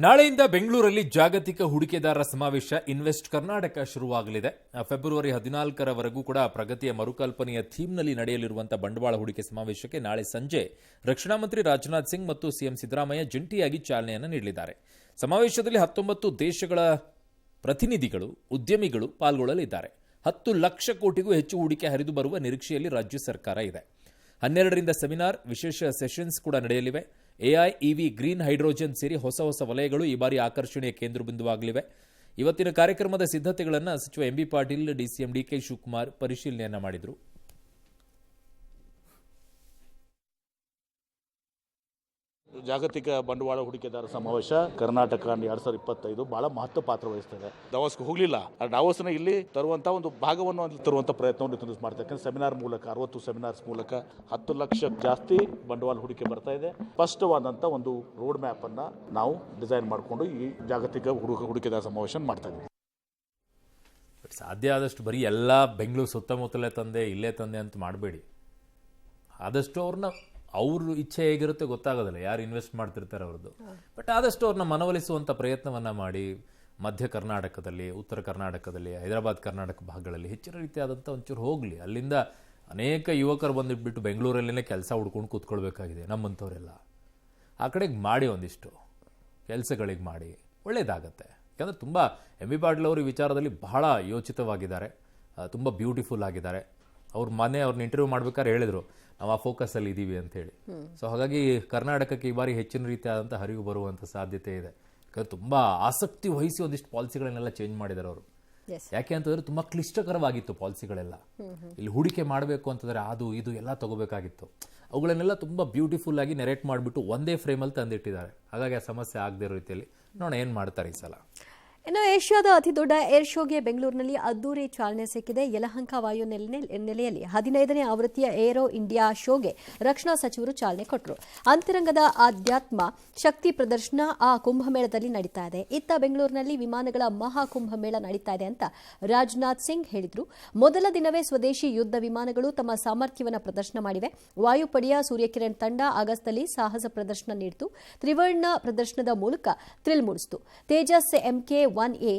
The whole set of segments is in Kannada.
ನಾಳೆಯಿಂದ ಬೆಂಗಳೂರಲ್ಲಿ ಜಾಗತಿಕ ಹೂಡಿಕೆದಾರರ ಸಮಾವೇಶ ಇನ್ವೆಸ್ಟ್ ಕರ್ನಾಟಕ ಶುರುವಾಗಲಿದೆ. ಫೆಬ್ರವರಿ 14ರವರೆಗೂ ಕೂಡ ಪ್ರಗತಿಯ ಮರುಕಲ್ಪನೆಯ ಥೀಮ್ನಲ್ಲಿ ನಡೆಯಲಿರುವಂತಹ ಬಂಡವಾಳ ಹೂಡಿಕೆ ಸಮಾವೇಶಕ್ಕೆ ನಾಳೆ ಸಂಜೆ ರಕ್ಷಣಾ ಮಂತ್ರಿ ರಾಜನಾಥ್ ಸಿಂಗ್ ಮತ್ತು ಸಿಎಂ ಸಿದ್ದರಾಮಯ್ಯ ಜಂಟಿಯಾಗಿ ಚಾಲನೆಯನ್ನು ನೀಡಲಿದ್ದಾರೆ. ಸಮಾವೇಶದಲ್ಲಿ 19 ದೇಶಗಳ ಪ್ರತಿನಿಧಿಗಳು, ಉದ್ಯಮಿಗಳು ಪಾಲ್ಗೊಳ್ಳಲಿದ್ದಾರೆ. 10 ಲಕ್ಷ ಕೋಟಿಗೂ ಹೆಚ್ಚು ಹೂಡಿಕೆ ಹರಿದು ಬರುವ ನಿರೀಕ್ಷೆಯಲ್ಲಿ ರಾಜ್ಯ ಸರ್ಕಾರ ಇದೆ. 12ರಿಂದ ಸೆಮಿನಾರ್, ವಿಶೇಷ ಸೆಷನ್ಸ್ ಕೂಡ ನಡೆಯಲಿವೆ. ಎಐ, ಇವಿ, ಗ್ರೀನ್ ಹೈಡ್ರೋಜನ್ ಸೇರಿ ಹೊಸ ವಲಯಗಳು ಈ ಬಾರಿ ಆಕರ್ಷಣೆಯ ಕೇಂದ್ರ ಬಿಂದುವಾಗಲಿವೆ. ಇವತ್ತಿನ ಕಾರ್ಯಕ್ರಮದ ಸಿದ್ಧತೆಗಳನ್ನು ಸಚಿವ MB Patil, DCM DK Shivakumar ಪರಿಶೀಲನೆಯನ್ನ ಮಾಡಿದರು. ಜಾಗತಿಕ ಬಂಡವಾಳ ಹೂಡಿಕೆದಾರ ಸಮಾವೇಶ ಕರ್ನಾಟಕ 2025 ಬಹಳ ಮಹತ್ವ ಪಾತ್ರ ವಹಿಸ್ತದೆ. ದಾವೋಸ್ಗೆ ಹೋಗಲಿಲ್ಲ, ದಾವೋಸ್ನ ಇಲ್ಲಿ ತರುವಂಥ ಒಂದು ಭಾಗವನ್ನು ಅಲ್ಲಿ ತರುವಂಥ ಪ್ರಯತ್ನವನ್ನು ಮಾಡ್ತಾ ಇದ್ದಾರೆ. ಸೆಮಿನಾರ್ ಮೂಲಕ 60 ಸೆಮಿನಾರ್ಸ್ ಮೂಲಕ 10 ಲಕ್ಷ ಜಾಸ್ತಿ ಬಂಡವಾಳ ಹೂಡಿಕೆ ಬರ್ತಾ ಇದೆ. ಸ್ಪಷ್ಟವಾದಂಥ ಒಂದು ರೋಡ್ ಮ್ಯಾಪ್ ಅನ್ನ ನಾವು ಡಿಸೈನ್ ಮಾಡಿಕೊಂಡು ಈ ಜಾಗತಿಕ ಹೂಡಿಕೆದಾರ ಸಮಾವೇಶ ಮಾಡ್ತಾ ಇದ್ದೀವಿ. ಸಾಧ್ಯ ಆದಷ್ಟು ಬರೀ ಎಲ್ಲ ಬೆಂಗಳೂರು ಸುತ್ತಮುತ್ತಲೇ ತಂದೆ, ಇಲ್ಲೇ ತಂದೆ ಅಂತ ಮಾಡಬೇಡಿ. ಆದಷ್ಟು ಅವ್ರ ಇಚ್ಛೆ ಹೇಗಿರುತ್ತೆ ಗೊತ್ತಾಗೋದಿಲ್ಲ, ಯಾರು ಇನ್ವೆಸ್ಟ್ ಮಾಡ್ತಿರ್ತಾರೆ ಅವ್ರದ್ದು. ಬಟ್ ಆದಷ್ಟು ಅವ್ರನ್ನ ಮನವೊಲಿಸುವಂಥ ಪ್ರಯತ್ನವನ್ನು ಮಾಡಿ ಮಧ್ಯ ಕರ್ನಾಟಕದಲ್ಲಿ, ಉತ್ತರ ಕರ್ನಾಟಕದಲ್ಲಿ, ಹೈದರಾಬಾದ್ ಕರ್ನಾಟಕ ಭಾಗಗಳಲ್ಲಿ ಹೆಚ್ಚಿನ ರೀತಿಯಾದಂಥ ಒಂಚೂರು ಹೋಗಲಿ. ಅಲ್ಲಿಂದ ಅನೇಕ ಯುವಕರು ಬಂದುಬಿಟ್ಟು ಬೆಂಗಳೂರಲ್ಲೇ ಕೆಲಸ ಹುಡ್ಕೊಂಡು ಕೂತ್ಕೊಳ್ಬೇಕಾಗಿದೆ. ನಮ್ಮಂಥವರೆಲ್ಲ ಆ ಕಡೆಗೆ ಮಾಡಿ, ಒಂದಿಷ್ಟು ಕೆಲಸಗಳಿಗೆ ಮಾಡಿ, ಒಳ್ಳೆಯದಾಗತ್ತೆ. ಯಾಕಂದರೆ ತುಂಬ ಎಂ ಬಿ ಪಾಟೀಲ್ ಅವರು ಈ ವಿಚಾರದಲ್ಲಿ ಬಹಳ ಯೋಚಿತವಾಗಿದ್ದಾರೆ, ತುಂಬ ಬ್ಯೂಟಿಫುಲ್ ಆಗಿದ್ದಾರೆ. ಅವ್ರನ್ನ ಇಂಟರ್ವ್ಯೂ ಮಾಡ್ಬೇಕಾದ್ರೆ ಹೇಳಿದರು, ನಾವು ಆ ಫೋಕಸಲ್ಲಿ ಇದ್ದೀವಿ ಅಂತೇಳಿ. ಸೊ ಹಾಗಾಗಿ ಕರ್ನಾಟಕಕ್ಕೆ ಈ ಬಾರಿ ಹೆಚ್ಚಿನ ರೀತಿಯಾದಂಥ ಹರಿವು ಬರುವಂಥ ಸಾಧ್ಯತೆ ಇದೆ. ಯಾಕಂದರೆ ತುಂಬ ಆಸಕ್ತಿ ವಹಿಸಿ ಒಂದಿಷ್ಟು ಪಾಲಿಸಿಗಳನ್ನೆಲ್ಲ ಚೇಂಜ್ ಮಾಡಿದ್ದಾರೆ ಅವರು. ಯಾಕೆ ಅಂತಂದರೆ ತುಂಬ ಕ್ಲಿಷ್ಟಕರವಾಗಿತ್ತು ಪಾಲಿಸಿಗಳೆಲ್ಲ. ಇಲ್ಲಿ ಹೂಡಿಕೆ ಮಾಡಬೇಕು ಅಂತಂದರೆ ಅದು ಇದು ಎಲ್ಲ ತಗೋಬೇಕಾಗಿತ್ತು. ಅವುಗಳನ್ನೆಲ್ಲ ತುಂಬ ಬ್ಯೂಟಿಫುಲ್ ಆಗಿ ನೆರೇಟ್ ಮಾಡಿಬಿಟ್ಟು ಒಂದೇ ಫ್ರೇಮಲ್ಲಿ ತಂದಿಟ್ಟಿದ್ದಾರೆ. ಹಾಗಾಗಿ ಆ ಸಮಸ್ಯೆ ಆಗದೇ ಇರೋ ರೀತಿಯಲ್ಲಿ ನೋಡೋಣ ಏನು ಮಾಡ್ತಾರೆ ಈ ಸಲ. ಇನ್ನು ಏಷ್ಯಾದ ಅತಿದೊಡ್ಡ ಏರ್ ಶೋಗೆ ಬೆಂಗಳೂರಿನಲ್ಲಿ ಅದ್ದೂರಿ ಚಾಲನೆ ಸಿಕ್ಕಿದೆ. ಯಲಹಂಕ ವಾಯು ನೆಲೆಯಲ್ಲಿ 15ನೇ ಆವೃತ್ತಿಯ ಏರೋ ಇಂಡಿಯಾ ಶೋಗೆ ರಕ್ಷಣಾ ಸಚಿವರು ಚಾಲನೆ ಕೊಟ್ಟರು. ಅಂತರಂಗದ ಆಧ್ಯಾತ್ಮ ಶಕ್ತಿ ಪ್ರದರ್ಶನ ಆ ಕುಂಭಮೇಳದಲ್ಲಿ ನಡೀತಾ ಇದೆ. ಇತ್ತ ಬೆಂಗಳೂರಿನಲ್ಲಿ ವಿಮಾನಗಳ ಮಹಾ ಕುಂಭಮೇಳ ನಡೀತಾ ಇದೆ ಅಂತ ರಾಜನಾಥ್ ಸಿಂಗ್ ಹೇಳಿದರು. ಮೊದಲ ದಿನವೇ ಸ್ವದೇಶಿ ಯುದ್ಧ ವಿಮಾನಗಳು ತಮ್ಮ ಸಾಮರ್ಥ್ಯವನ್ನು ಪ್ರದರ್ಶನ ಮಾಡಿವೆ. ವಾಯುಪಡೆಯ ಸೂರ್ಯಕಿರಣ್ ತಂಡ ಆಗಸ್ಟ್ನಲ್ಲಿ ಸಾಹಸ ಪ್ರದರ್ಶನ ನೀಡಿತು. ತ್ರಿವರ್ಣ ಪ್ರದರ್ಶನದ ಮೂಲಕ ಥ್ರಿಲ್ ಮೂಡಿಸಿತು. ತೇಜಸ್ MK-1A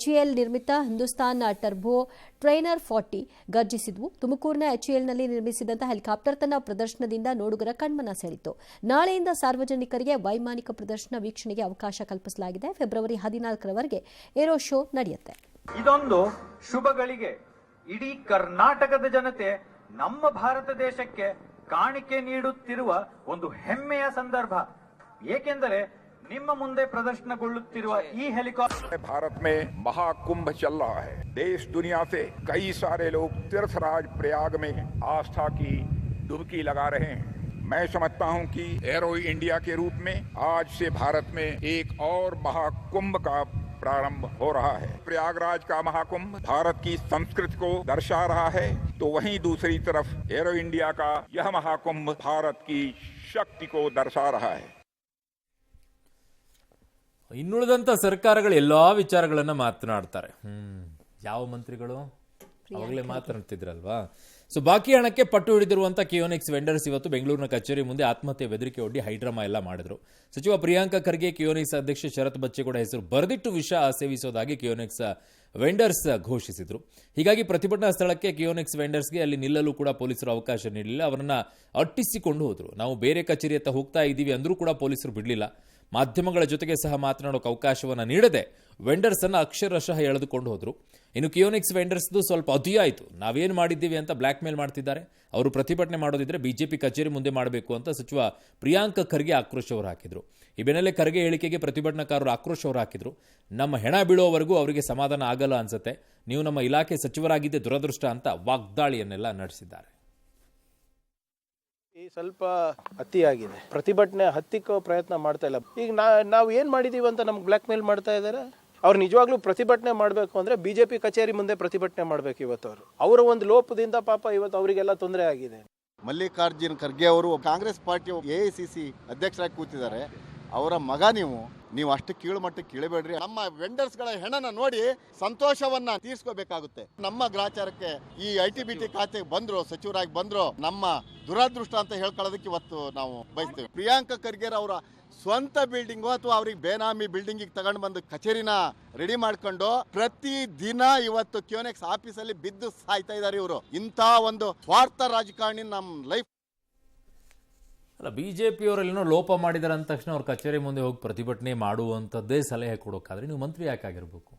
HAL ನಿರ್ಮಿತ ಹಿಂದೂಸ್ತಾನ್ ಟರ್ಬೋ ಟ್ರೈನರ್ 40 ಗರ್ಜಿಸಿದ್ವು. ತುಮಕೂರಿನ HALನಲ್ಲಿ ನಿರ್ಮಿಸಿದಂತಹ ಹೆಲಿಕಾಪ್ಟರ್ ತನ್ನ ಪ್ರದರ್ಶನದಿಂದ ನೋಡುಗರ ಕಣ್ಮನ ಸೆಳೆಯಿತು. ನಾಳೆಯಿಂದ ಸಾರ್ವಜನಿಕರಿಗೆ ವೈಮಾನಿಕ ಪ್ರದರ್ಶನ ವೀಕ್ಷಣೆಗೆ ಅವಕಾಶ ಕಲ್ಪಿಸಲಾಗಿದೆ. ಫೆಬ್ರವರಿ 14ರವರೆಗೆ ಏರೋ ಶೋ ನಡೆಯುತ್ತೆ. ಇದೊಂದು ಶುಭ ಗಳಿಗೆ. ಇಡೀ ಕರ್ನಾಟಕದ ಜನತೆ ನಮ್ಮ ಭಾರತ ದೇಶಕ್ಕೆ ಕಾಣಿಕೆ ನೀಡುತ್ತಿರುವ ಒಂದು ಹೆಮ್ಮೆಯ ಸಂದರ್ಭ. ಏಕೆಂದರೆ ನಿಮ್ಮ ಮುಂದೆ ಪ್ರದರ್ಶನಗೊಳ್ಳುತ್ತಿರುವ ಈ ಹೆಲಿಕಾಪ್ಟರ್ भारत में महाकुंभ चल रहा है. देश दुनिया से कई सारे लोग तीर्थराज प्रयाग में आस्था की डुबकी लगा रहे हैं. मैं समझता हूं कि एरो इंडिया के रूप में आज से भारत में एक और महाकुंभ का प्रारंभ हो रहा है. प्रयागराज का महाकुंभ भारत की संस्कृति को दर्शा रहा है, तो वहीं दूसरी तरफ एरो इंडिया का यह महाकुंभ भारत की शक्ति को दर्शा रहा है. ಇನ್ನುಳಿದಂಥ ಸರ್ಕಾರಗಳು ಎಲ್ಲಾ ವಿಚಾರಗಳನ್ನ ಮಾತನಾಡ್ತಾರೆ. ಯಾವ ಮಂತ್ರಿಗಳು ಅವಾಗಲೇ ಮಾತನಾಡ್ತಿದ್ರಲ್ವಾ. ಸೊ ಬಾಕಿ ಹಣಕ್ಕೆ ಪಟ್ಟು ಹಿಡಿದಿರುವಂಥ ಕಿಯೋನಿಕ್ಸ್ ವೆಂಡರ್ಸ್ ಇವತ್ತು ಬೆಂಗಳೂರಿನ ಕಚೇರಿ ಮುಂದೆ ಆತ್ಮಹತ್ಯೆ ಬೆದರಿಕೆ ಒಡ್ಡಿ ಹೈಡ್ರಾಮಾ ಎಲ್ಲ ಮಾಡಿದ್ರು. ಸಚಿವ ಪ್ರಿಯಾಂಕ ಖರ್ಗೆ ಕಿಯೋನಿಕ್ಸ್ ಅಧ್ಯಕ್ಷ ಶರತ್ ಬಚ್ಚೇಗೌಡ ಹೆಸರು ಬರೆದಿಟ್ಟು ವಿಷ ಸೇವಿಸೋದಾಗಿ ಕಿಯೋನಿಕ್ಸ್ ವೆಂಡರ್ಸ್ ಘೋಷಿಸಿದ್ರು. ಹೀಗಾಗಿ ಪ್ರತಿಭಟನಾ ಸ್ಥಳಕ್ಕೆ ಕಿಯೋನಿಕ್ಸ್ ವೆಂಡರ್ಸ್ಗೆ ಅಲ್ಲಿ ನಿಲ್ಲಲು ಕೂಡ ಪೊಲೀಸರು ಅವಕಾಶ ನೀಡಲಿಲ್ಲ. ಅವರನ್ನ ಅಟ್ಟಿಸಿಕೊಂಡು ಹೋದ್ರು. ನಾವು ಬೇರೆ ಕಚೇರಿಯತ್ತ ಹೋಗ್ತಾ ಇದ್ದೀವಿ ಅಂದ್ರೂ ಕೂಡ ಪೊಲೀಸರು ಬಿಡಲಿಲ್ಲ. ಮಾಧ್ಯಮಗಳ ಜೊತೆಗೆ ಸಹ ಮಾತನಾಡೋಕೆ ಅವಕಾಶವನ್ನು ನೀಡದೆ ವೆಂಡರ್ಸ್ ಅನ್ನು ಅಕ್ಷರಶಃ ಎಳೆದುಕೊಂಡು ಹೋದ್ರು. ಇನ್ನು ಕಿಯೋನಿಕ್ಸ್ ವೆಂಡರ್ಸ್ದು ಸ್ವಲ್ಪ ಅತಿಯಾಯಿತು. ನಾವೇನು ಮಾಡಿದ್ದೀವಿ ಅಂತ ಬ್ಲ್ಯಾಕ್ ಮೇಲ್ ಮಾಡ್ತಿದ್ದಾರೆ. ಅವರು ಪ್ರತಿಭಟನೆ ಮಾಡೋದಿದ್ರೆ ಬಿಜೆಪಿ ಕಚೇರಿ ಮುಂದೆ ಮಾಡಬೇಕು ಅಂತ ಸಚಿವ ಪ್ರಿಯಾಂಕ ಖರ್ಗೆ ಆಕ್ರೋಶ ಹೊರ ಹಾಕಿದ್ರು. ಈ ಬೆನ್ನಲ್ಲೇ ಖರ್ಗೆ ಹೇಳಿಕೆಗೆ ಪ್ರತಿಭಟನಾಕಾರರು ಆಕ್ರೋಶ ಹೊರ ಹಾಕಿದ್ರು. ನಮ್ಮ ಹೆಣ ಬೀಳೋವರೆಗೂ ಅವರಿಗೆ ಸಮಾಧಾನ ಆಗಲ್ಲ ಅನ್ಸುತ್ತೆ, ನೀವು ನಮ್ಮ ಇಲಾಖೆ ಸಚಿವರಾಗಿದ್ದೇ ದುರದೃಷ್ಟ ಅಂತ ವಾಗ್ದಾಳಿಯನ್ನೆಲ್ಲ ನಡೆಸಿದ್ದಾರೆ. ಈ ಸ್ವಲ್ಪ ಅತಿಯಾಗಿದೆ. ಪ್ರತಿಭಟನೆ ಹತ್ತಿಕ್ಕೋ ಪ್ರಯತ್ನ ಮಾಡ್ತಾ ಇಲ್ಲ. ಈಗ ನಾವು ಏನ್ ಮಾಡಿದೀವಿ ಅಂತ ನಮ್ಗೆ ಬ್ಲ್ಯಾಕ್ ಮೇಲ್ ಮಾಡ್ತಾ ಇದ್ದಾರೆ. ಅವ್ರು ನಿಜವಾಗ್ಲೂ ಪ್ರತಿಭಟನೆ ಮಾಡಬೇಕು ಅಂದ್ರೆ ಬಿಜೆಪಿ ಕಚೇರಿ ಮುಂದೆ ಪ್ರತಿಭಟನೆ ಮಾಡಬೇಕು. ಇವತ್ತು ಅವರ ಒಂದು ಲೋಪದಿಂದ ಪಾಪ ಇವತ್ತು ಅವರಿಗೆಲ್ಲ ತೊಂದರೆ ಆಗಿದೆ. ಮಲ್ಲಿಕಾರ್ಜುನ್ ಖರ್ಗೆ ಅವರು ಕಾಂಗ್ರೆಸ್ ಪಾರ್ಟಿ AICC ಅಧ್ಯಕ್ಷರಾಗಿ ಕೂತಿದ್ದಾರೆ. ಅವರ ಮಗ ನೀವು ಅಷ್ಟು ಕೀಳು ಮಟ್ಟಕ್ಕೆ ಕೀಳಬೇಡ್ರಿ. ನಮ್ಮ ವೆಂಡರ್ಸ್ಗಳ ಹೆಣನ ನೋಡಿ ಸಂತೋಷವನ್ನ ತೀರ್ಸ್ಕೋಬೇಕಾಗುತ್ತೆ. ನಮ್ಮ ಗ್ರಾಚಾರಕ್ಕೆ ಈ ITBT ಖಾತೆಗೆ ಬಂದ್ರು, ಸಚಿವರಾಗಿ ಬಂದ್ರು, ನಮ್ಮ ದುರಾದೃಷ್ಟ ಅಂತ ಹೇಳ್ಕೊಳ್ಳೋದಕ್ಕೆ ಇವತ್ತು ನಾವು ಬಯಸ್ತೇವೆ. ಪ್ರಿಯಾಂಕಾ ಖರ್ಗೆ ಅವರ ಸ್ವಂತ ಬಿಲ್ಡಿಂಗು ಅಥವಾ ಅವ್ರಿಗೆ ಬೇನಾಮಿ ಬಿಲ್ಡಿಂಗಿಗೆ ತಗೊಂಡು ಬಂದು ಕಚೇರಿನ ರೆಡಿ ಮಾಡ್ಕೊಂಡು ಪ್ರತಿ ದಿನ ಇವತ್ತು ಕ್ಯೂನೆಕ್ಸ್ ಆಫೀಸಲ್ಲಿ ಬಿದ್ದು ಸಾಯ್ತಾ ಇದ್ದಾರೆ ಇವರು. ಇಂಥ ಒಂದು ಸ್ವಾರ್ಥ ರಾಜಕಾರಣಿ ನಮ್ಮ ಲೈಫ್. ಅಲ್ಲ, BJPಯವರೆಲ್ಲನೋ ಲೋಪ ಮಾಡಿದಾರೆ ಅಂದ ತಕ್ಷಣ ಅವ್ರ ಕಚೇರಿ ಮುಂದೆ ಹೋಗಿ ಪ್ರತಿಭಟನೆ ಮಾಡುವಂಥದ್ದೇ ಸಲಹೆ ಕೊಡೋಕ್ಕಾದ್ರೆ ನೀವು ಮಂತ್ರಿ ಯಾಕಾಗಿರ್ಬೇಕು?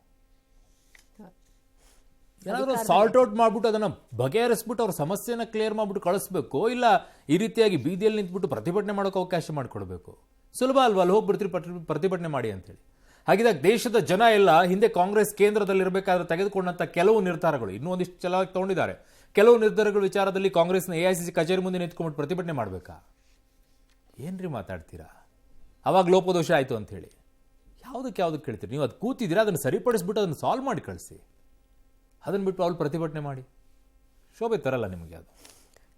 ಏನಾದರೂ ಸಾಲ್ಟ್ ಔಟ್ ಮಾಡ್ಬಿಟ್ಟು ಅದನ್ನ ಬಗೆಹರಿಸ್ಬಿಟ್ಟು ಅವ್ರ ಸಮಸ್ಯೆನ ಕ್ಲಿಯರ್ ಮಾಡ್ಬಿಟ್ಟು ಕಳಿಸ್ಬೇಕು, ಇಲ್ಲ ಈ ರೀತಿಯಾಗಿ ಬೀದಿಯಲ್ಲಿ ನಿಂತ್ಬಿಟ್ಟು ಪ್ರತಿಭಟನೆ ಮಾಡೋಕೆ ಅವಕಾಶ ಮಾಡಿಕೊಡ್ಬೇಕು. ಸುಲಭ ಅಲ್ವಾ? ಅಲ್ಲಿ ಹೋಗ್ಬಿಡ್ತೀರಿ ಪ್ರತಿಭಟನೆ ಮಾಡಿ ಅಂತೇಳಿ. ಹಾಗಿದಾಗ ದೇಶದ ಜನ ಎಲ್ಲ ಹಿಂದೆ ಕಾಂಗ್ರೆಸ್ ಕೇಂದ್ರದಲ್ಲಿರಬೇಕಾದ್ರೆ ತೆಗೆದುಕೊಂಡಂಥ ಕೆಲವು ನಿರ್ಧಾರಗಳು ಇನ್ನೂ ಒಂದಿಷ್ಟು ಚೆನ್ನಾಗಿ ತಗೊಂಡಿದ್ದಾರೆ. ಕೆಲವು ನಿರ್ಧಾರಗಳ ವಿಚಾರದಲ್ಲಿ ಕಾಂಗ್ರೆಸ್ನ AICC ಕಚೇರಿ ಮುಂದೆ ನಿಂತ್ಕೊಂಡ್ಬಿಟ್ಟು ಪ್ರತಿಭಟನೆ ಮಾಡಬೇಕಾ? ಏನ್ರಿ ಮಾತಾಡ್ತೀರಾ? ಅವಾಗ ಲೋಪದೋಷ ಆಯಿತು ಅಂಥೇಳಿ ಯಾವುದಕ್ಕೆ ಕೇಳ್ತೀರಿ ನೀವು? ಅದು ಕೂತಿದ್ದೀರಾ, ಅದನ್ನು ಸರಿಪಡಿಸ್ಬಿಟ್ಟು ಅದನ್ನು ಸಾಲ್ವ್ ಮಾಡಿ ಕಳಿಸಿ. ಅದನ್ನು ಬಿಟ್ಟು ಅವ್ರು ಪ್ರತಿಭಟನೆ ಮಾಡಿ ಶೋಭೆ ತರಲ್ಲ ನಿಮಗೆ. ಅದು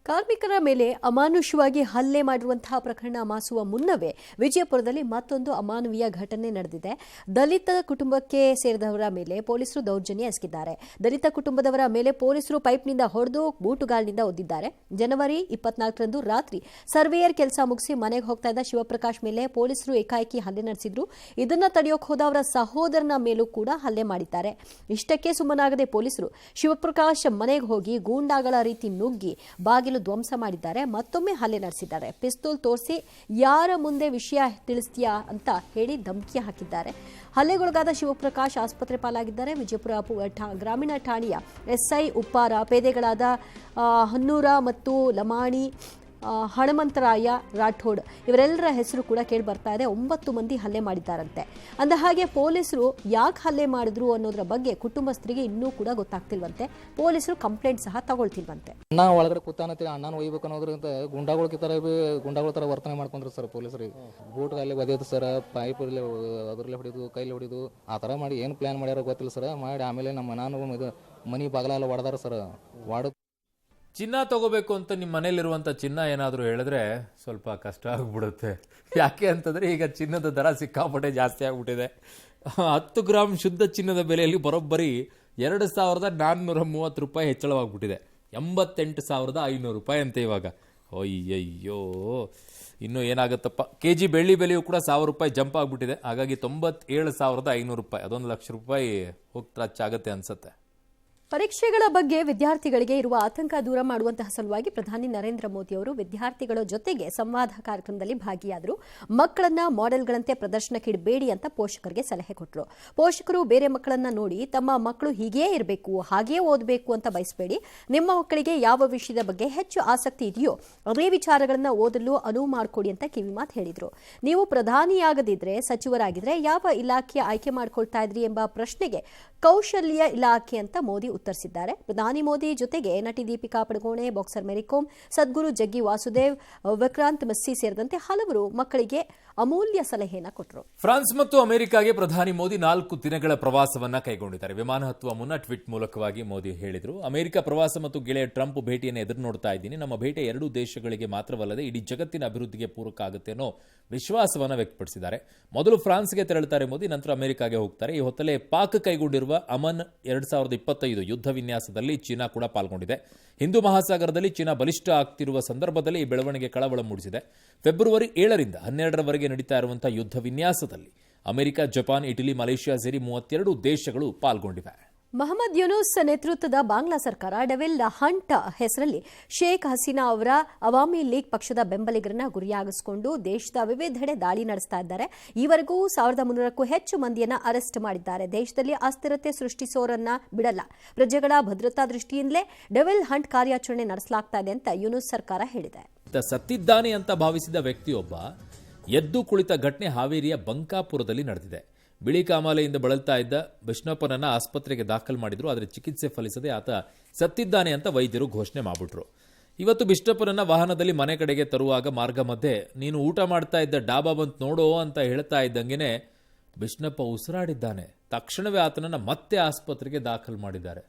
ಕಾರ್ಮಿಕರ ಮೇಲೆ ಅಮಾನುಷವಾಗಿ ಹಲ್ಲೆ ಮಾಡಿರುವಂತಹ ಪ್ರಕರಣ ಮಾಸುವ ಮುನ್ನವೇ ವಿಜಯಪುರದಲ್ಲಿ ಮತ್ತೊಂದು ಅಮಾನವೀಯ ಘಟನೆ ನಡೆದಿದೆ. ದಲಿತ ಕುಟುಂಬಕ್ಕೆ ಸೇರಿದವರ ಮೇಲೆ ಪೊಲೀಸರು ದೌರ್ಜನ್ಯ ಎಸಗಿದ್ದಾರೆ. ದಲಿತ ಕುಟುಂಬದವರ ಮೇಲೆ ಪೊಲೀಸರು ಪೈಪ್ನಿಂದ ಹೊಡೆದು ಬೂಟುಗಾಲಿನಿಂದ ಒದ್ದಿದ್ದಾರೆ. ಜನವರಿ 24ರಂದು ರಾತ್ರಿ ಸರ್ವೇಯರ್ ಕೆಲಸ ಮುಗಿಸಿ ಮನೆಗೆ ಹೋಗ್ತಾ ಇದ್ದ ಶಿವಪ್ರಕಾಶ್ ಮೇಲೆ ಪೊಲೀಸರು ಏಕಾಏಕಿ ಹಲ್ಲೆ ನಡೆಸಿದ್ರು. ಇದನ್ನ ತಡೆಯೋಕೆ ಹೋದ ಅವರ ಸಹೋದರನ ಮೇಲೂ ಕೂಡ ಹಲ್ಲೆ ಮಾಡಿದ್ದಾರೆ. ಇಷ್ಟಕ್ಕೆ ಸುಮ್ಮನಾಗದೆ ಪೊಲೀಸರು ಶಿವಪ್ರಕಾಶ್ ಮನೆಗೆ ಹೋಗಿ ಗೂಂಡಾಗಳ ರೀತಿ ನುಗ್ಗಿ ಬಾಗಿಲು ಧ್ವಂಸ ಮಾಡಿದ್ದಾರೆ. ಮತ್ತೊಮ್ಮೆ ಹಲ್ಲೆ ನಡೆಸಿದ್ದಾರೆ. ಪಿಸ್ತೂಲ್ ತೋರಿಸಿ ಯಾರ ಮುಂದೆ ವಿಷಯ ತಿಳಿಸ್ತೀಯಾ ಅಂತ ಹೇಳಿ ಧಮಕಿ ಹಾಕಿದ್ದಾರೆ. ಹಲ್ಲೆಗೊಳಗಾದ ಶಿವಪ್ರಕಾಶ್ ಆಸ್ಪತ್ರೆ ಪಾಲಾಗಿದ್ದಾರೆ. ವಿಜಯಪುರ ಗ್ರಾಮೀಣ ಠಾಣೆಯ SI ಉಪ್ಪಾರ, ಪೇದೆಗಳಾದ ಹನ್ನೂರ ಮತ್ತು ಲಮಾಣಿ, ಹಣಮಂತರಾಯ ರಾಠೋಡ್ ಇವರೆಲ್ಲರ ಹೆಸರು ಕೂಡ ಕೇಳಿ ಬರ್ತಾ ಇದೆ. 9 ಮಂದಿ ಹಲ್ಲೆ ಮಾಡಿದ್ದಾರಂತೆ. ಅಂದ ಹಾಗೆ ಪೊಲೀಸರು ಯಾಕೆ ಹಲ್ಲೆ ಮಾಡಿದ್ರು ಅನ್ನೋದ್ರ ಬಗ್ಗೆ ಕುಟುಂಬಸ್ಥರಿಗೆ ಇನ್ನೂ ಕೂಡ ಗೊತ್ತಾಗ್ತಿಲ್ವಂತೆ. ಪೊಲೀಸರು ಕಂಪ್ಲೇಂಟ್ ಸಹ ತಗೊಳ್ತಿಲ್ವಂತೆ. ಅಣ್ಣ ಒಳಗಡೆ ಕೂತಾನಂತ ಅಣ್ಣನ ಒಯ್ಬೇಕು ಅನ್ನೋದ್ರಿಂದ ಗುಂಡಾಗಳ ತರ ವರ್ತನೆ ಮಾಡ್ಕೊಂಡ್ರು ಸರ್ ಪೊಲೀಸರಿಗೆ. ಬೂಟ್ ಅಲ್ಲಿ ಒದೆಯೋದು ಸರ್, ಪೈಪ್ ಅದರಲ್ಲೇ ಹೊಡಿಯೋದು, ಕೈಲಿ ಹೊಡಿಯೋದು, ಆ ಥರ ಮಾಡಿ ಏನು ಪ್ಲಾನ್ ಮಾಡ್ಯಾರೋ ಗೊತ್ತಿಲ್ಲ ಸರ್. ಮಾಡಿ ಆಮೇಲೆ ನಮ್ಮ ಮನೆ ಬಾಗಲೆಲ್ಲ ಹೊಡೆದಾರ ಸರ್. ಚಿನ್ನ ತಗೋಬೇಕು ಅಂತ ನಿಮ್ಮ ಮನೇಲಿರುವಂಥ ಚಿನ್ನ ಏನಾದರೂ ಹೇಳಿದ್ರೆ ಸ್ವಲ್ಪ ಕಷ್ಟ ಆಗ್ಬಿಡುತ್ತೆ. ಯಾಕೆ ಅಂತಂದರೆ ಈಗ ಚಿನ್ನದ ದರ ಸಿಕ್ಕಾಪಟ್ಟೆ ಜಾಸ್ತಿ ಆಗಿಬಿಟ್ಟಿದೆ. 10 ಗ್ರಾಮ್ ಶುದ್ಧ ಚಿನ್ನದ ಬೆಲೆಯಲ್ಲಿ ಬರೋಬ್ಬರಿ 2,430 ರೂಪಾಯಿ ಹೆಚ್ಚಳವಾಗ್ಬಿಟ್ಟಿದೆ. 88,500 ರೂಪಾಯಿ ಅಂತೆ ಇವಾಗ. ಅಯ್ಯಯ್ಯೋ, ಇನ್ನೂ ಏನಾಗುತ್ತಪ್ಪ. KG ಬೆಳ್ಳಿ ಬೆಲೆಯೂ ಕೂಡ 1,000 ರೂಪಾಯಿ ಜಂಪ್ ಆಗಿಬಿಟ್ಟಿದೆ. ಹಾಗಾಗಿ 97,500 ರೂಪಾಯಿ, ಅದೊಂದು ಲಕ್ಷ ರೂಪಾಯಿ ಹೋಗ್ತಾಗುತ್ತೆ ಅನ್ಸುತ್ತೆ. ಪರೀಕ್ಷೆಗಳ ಬಗ್ಗೆ ವಿದ್ಯಾರ್ಥಿಗಳಿಗೆ ಇರುವ ಆತಂಕ ದೂರ ಮಾಡುವಂತಹ ಸಲುವಾಗಿ ಪ್ರಧಾನಿ ನರೇಂದ್ರ ಮೋದಿ ಅವರು ವಿದ್ಯಾರ್ಥಿಗಳ ಜೊತೆಗೆ ಸಂವಾದ ಕಾರ್ಯಕ್ರಮದಲ್ಲಿ ಭಾಗಿಯಾದರು. ಮಕ್ಕಳನ್ನ ಮಾಡೆಲ್ಗಳಂತೆ ಪ್ರದರ್ಶನಕ್ಕೆ ಇಡಬೇಡಿ ಅಂತ ಪೋಷಕರಿಗೆ ಸಲಹೆ ಕೊಟ್ಟರು. ಪೋಷಕರು ಬೇರೆ ಮಕ್ಕಳನ್ನ ನೋಡಿ ತಮ್ಮ ಮಕ್ಕಳು ಹೀಗೇ ಇರಬೇಕು, ಹಾಗೇ ಓದಬೇಕು ಅಂತ ಬಯಸಬೇಡಿ. ನಿಮ್ಮ ಮಕ್ಕಳಿಗೆ ಯಾವ ವಿಷಯದ ಬಗ್ಗೆ ಹೆಚ್ಚು ಆಸಕ್ತಿ ಇದೆಯೋ ಅದೇ ವಿಚಾರಗಳನ್ನ ಓದಲು ಅನುವು ಮಾಡಿಕೊಡಿ ಅಂತ ಕಿವಿಮಾತು ಹೇಳಿದರು. ನೀವು ಪ್ರಧಾನಿಯಾಗದಿದ್ರೆ ಸಚಿವರಾಗಿದ್ರೆ ಯಾವ ಇಲಾಖೆ ಆಯ್ಕೆ ಮಾಡ್ಕೊಳ್ತಾ ಇದ್ರಿ ಎಂಬ ಪ್ರಶ್ನೆಗೆ ಕೌಶಲ್ಯ ಇಲಾಖೆ ಅಂತ ಮೋದಿ ಉತ್ತರಿಸಿದ್ದಾರೆ. ಪ್ರಧಾನಿ ಮೋದಿ ಜೊತೆಗೆ ನಟಿ ದೀಪಿಕಾ ಪಡುಕೋಣೆ, ಬಾಕ್ಸರ್ ಮೇರಿಕೋಮ್, ಸದ್ಗುರು ಜಗ್ಗಿ ವಾಸುದೇವ್, ವಿಕ್ರಾಂತ್ ಮೆಸ್ಸಿ ಸೇರಿದಂತೆ ಹಲವರು ಮಕ್ಕಳಿಗೆ ಅಮೂಲ್ಯ ಸಲಹೆಯನ್ನು ಕೊಟ್ಟರು. ಫ್ರಾನ್ಸ್ ಮತ್ತು ಅಮೆರಿಕಾಗೆ ಪ್ರಧಾನಿ ಮೋದಿ 4 ದಿನಗಳ ಪ್ರವಾಸವನ್ನ ಕೈಗೊಂಡಿದ್ದಾರೆ. ವಿಮಾನ ಹತ್ತುವ ಮುನ್ನ ಟ್ವೀಟ್ ಮೂಲಕವಾಗಿ ಮೋದಿ ಹೇಳಿದರು, ಅಮೆರಿಕ ಪ್ರವಾಸ ಮತ್ತು ಗೆಳೆಯ ಟ್ರಂಪ್ ಭೇಟಿಯನ್ನು ಎದುರು ನೋಡ್ತಾ ಇದ್ದೀನಿ. ನಮ್ಮ ಭೇಟಿ 2 ದೇಶಗಳಿಗೆ ಮಾತ್ರವಲ್ಲದೆ ಇಡೀ ಜಗತ್ತಿನ ಅಭಿವೃದ್ಧಿಗೆ ಪೂರಕ ಆಗುತ್ತೆ ಅನ್ನೋ ವಿಶ್ವಾಸವನ್ನು ವ್ಯಕ್ತಪಡಿಸಿದ್ದಾರೆ. ಮೊದಲು ಫ್ರಾನ್ಸ್ಗೆ ತೆರಳುತ್ತಾರೆ ಮೋದಿ, ನಂತರ ಅಮೆರಿಕಾಗೆ ಹೋಗ್ತಾರೆ. ಈ ಹೊತ್ತಲೇ ಪಾಕ್ ಕೈಗೊಂಡಿರುವ ಅಮನ್ 2025 ಯುದ್ಧ ವಿನ್ಯಾಸದಲ್ಲಿ ಚೀನಾ ಕೂಡ ಪಾಲ್ಗೊಂಡಿದೆ. ಹಿಂದೂ ಮಹಾಸಾಗರದಲ್ಲಿ ಚೀನಾ ಬಲಿಷ್ಠ ಆಗ್ತಿರುವ ಸಂದರ್ಭದಲ್ಲಿ ಈ ಬೆಳವಣಿಗೆ ಕಳವಳ ಮೂಡಿಸಿದೆ. ಫೆಬ್ರವರಿ 7ರಿಂದ 12ರವರೆಗೆ ನಡೀತಾ ಇರುವಂತಹ ಯುದ್ಧ ವಿನ್ಯಾಸದಲ್ಲಿ ಅಮೆರಿಕ, ಜಪಾನ್, ಇಟಲಿ, ಮಲೇಷ್ಯಾ ಸೇರಿ 32 ದೇಶಗಳು ಪಾಲ್ಗೊಂಡಿವೆ. ಮೊಹಮ್ಮದ್ ಯೂನುಸ್ ನೇತೃತ್ವದ ಬಾಂಗ್ಲಾ ಸರ್ಕಾರ ಡೆವಿಲ್ ಹಂಟ್ ಹೆಸರಲ್ಲಿ ಶೇಖ್ ಹಸೀನಾ ಅವರ ಅವಾಮಿ ಲೀಗ್ ಪಕ್ಷದ ಬೆಂಬಲಿಗರನ್ನ ಗುರಿಯಾಗಿಸಿಕೊಂಡು ದೇಶದ ವಿವಿಧೆಡೆ ದಾಳಿ ನಡೆಸ್ತಾ ಇದ್ದಾರೆ. ಈವರೆಗೂ 1300ಕ್ಕೂ ಹೆಚ್ಚು ಮಂದಿಯನ್ನ ಅರೆಸ್ಟ್ ಮಾಡಿದ್ದಾರೆ. ದೇಶದಲ್ಲಿ ಅಸ್ಥಿರತೆ ಸೃಷ್ಟಿಸೋರನ್ನ ಬಿಡಲ್ಲ. ಪ್ರಜೆಗಳ ಭದ್ರತಾ ದೃಷ್ಟಿಯಿಂದಲೇ ಡೆವಿಲ್ ಹಂಟ್ ಕಾರ್ಯಾಚರಣೆ ನಡೆಸಲಾಗ್ತಾ ಇದೆ ಅಂತ ಯೂನುಸ್ ಸರ್ಕಾರ ಹೇಳಿದೆ. ಸತ್ತಿದ್ದಾನೆ ಅಂತ ಭಾವಿಸಿದ ವ್ಯಕ್ತಿಯೊಬ್ಬ ಎದ್ದು ಕುಳಿತ ಘಟನೆ ಹಾವೇರಿಯ ಬಂಕಾಪುರದಲ್ಲಿ ನಡೆದಿದೆ. ಬಿಳಿ ಕಾಮಾಲೆಯಿಂದ ಬಳಲ್ತಾ ಇದ್ದ ಬಿಷ್ಣಪ್ಪನನ್ನ ಆಸ್ಪತ್ರೆಗೆ ದಾಖಲು ಮಾಡಿದ್ರು. ಆದರೆ ಚಿಕಿತ್ಸೆ ಫಲಿಸದೆ ಆತ ಸತ್ತಿದ್ದಾನೆ ಅಂತ ವೈದ್ಯರು ಘೋಷಣೆ ಮಾಡಿಬಿಟ್ರು. ಇವತ್ತು ಬಿಷ್ಣಪ್ಪನನ್ನ ವಾಹನದಲ್ಲಿ ಮನೆ ಕಡೆಗೆ ತರುವಾಗ ಮಾರ್ಗ ಮಧ್ಯೆ ನೀನು ಊಟ ಮಾಡ್ತಾ ಇದ್ದ ಡಾಬಾ ಬಂತು ನೋಡೋ ಅಂತ ಹೇಳ್ತಾ ಇದ್ದಂಗೆನೆ ಬಿಷ್ಣಪ್ಪ ಉಸಿರಾಡಿದ್ದಾನೆ. ತಕ್ಷಣವೇ ಆತನನ್ನ ಮತ್ತೆ ಆಸ್ಪತ್ರೆಗೆ ದಾಖಲು ಮಾಡಿದ್ದಾರೆ.